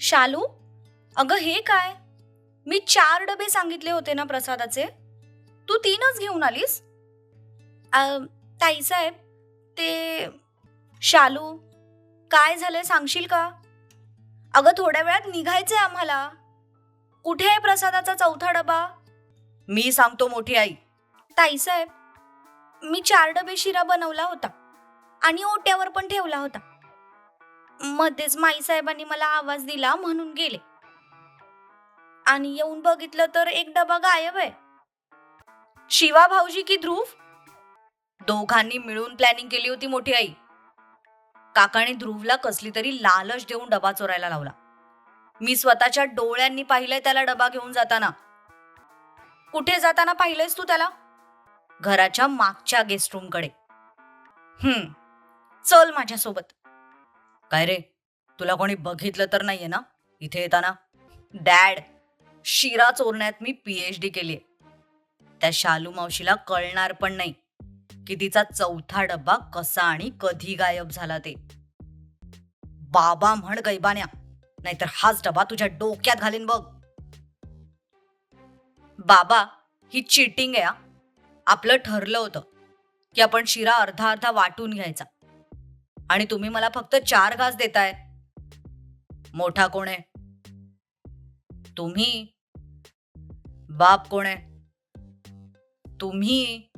शालू, अगं हे काय? मी 4 डबे सांगितले होते ना प्रसादाचे. तू 3च घेऊन आलीस? अ, ताईसाहेब, ते शालू, काय झालंय सांगशील का? अगं थोड्या वेळात निघायचंय आम्हाला. कुठे आहे प्रसादाचा 4था डबा? मी सांगतो मोठी आई. ताईसाहेब, मी 4 डबे शिरा बनवला होता आणि ओट्यावर पण ठेवला होता. मध्येच माईसाहेबांनी मला आवाज दिला म्हणून गेले आणि येऊन बघितलं तर 1 डबा गायब आहे. शिवा भाऊजी की ध्रुव दोघांनी मिळून प्लॅनिंग केली होती मोठी आई. काकाने ध्रुवला कसली तरी लालच देऊन डबा चोरायला लावला. मी स्वतःच्या डोळ्यांनी पाहिलंय त्याला डबा घेऊन जाताना. कुठे जाताना पाहिलंयस तू त्याला? घराच्या मागच्या गेस्ट रूम कडे. चल माझ्यासोबत. काय रे, तुला कोणी बघितलं तर नाहीये ना इथे येताना? डॅड, शिरा चोरण्यात मी PhD केलीये. त्या शालू मावशीला कळणार पण नाही की तिचा 4था डब्बा कसा आणि कधी गायब झाला ते. बाबा म्हण गैबान्या, नाहीतर हाच डबा तुझ्या डोक्यात घालीन बघ. बाबा, ही चिटिंग आहे. आपलं ठरलं होतं की आपण शिरा अर्धा अर्धा वाटून घ्यायचा आणि तुम्ही मला फक्त 4 घास देताय. मोठा कोण आहे? तुम्ही. बाप कोण आहे? तुम्ही.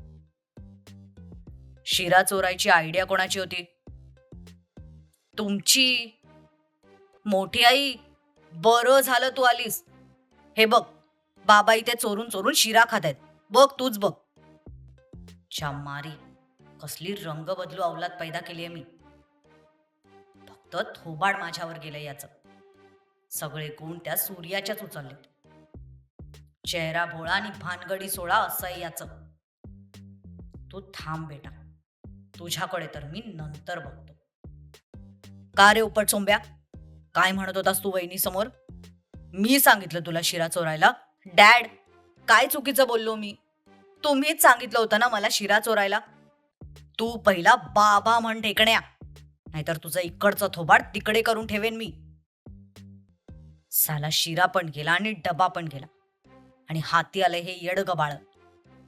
शिरा चोरायची आयडिया कोणाची होती? तुमची. मोठी आई, बरं झालं तू आलीस. हे बघ, बाबा इथे चोरून चोरून शिरा खातायत. बघ तूच बघ. मारी, कसली रंग बदलू अवलाद पैदा केलीये मी. फक्त थोबाड माझ्यावर गेलं याचं. सगळे गुण त्या सूर्याच्याच उचलले. चेहरा भोळा आणि भानगडी सोळा असं आहे याचं. तू थांब बेटा, तुझ्याकडे तर मी नंतर बघतो. का रे उपट सोंब्या, काय म्हणत होतास तू वहिनी समोर? मी सांगितलं तुला शिरा चोरायला? डॅड, काय चुकीचं बोललो मी? तुम्हीच सांगितलं होतं ना मला शिरा चोरायला. तू पहिला बाबा म्हण ढेकण्या, नाहीतर तुझं इकडचं थोबाड तिकडे करून ठेवेन मी. साला शिरा पण गेला आणि डबा पण गेला आणि हाती आलंय हे येडगं बाळ.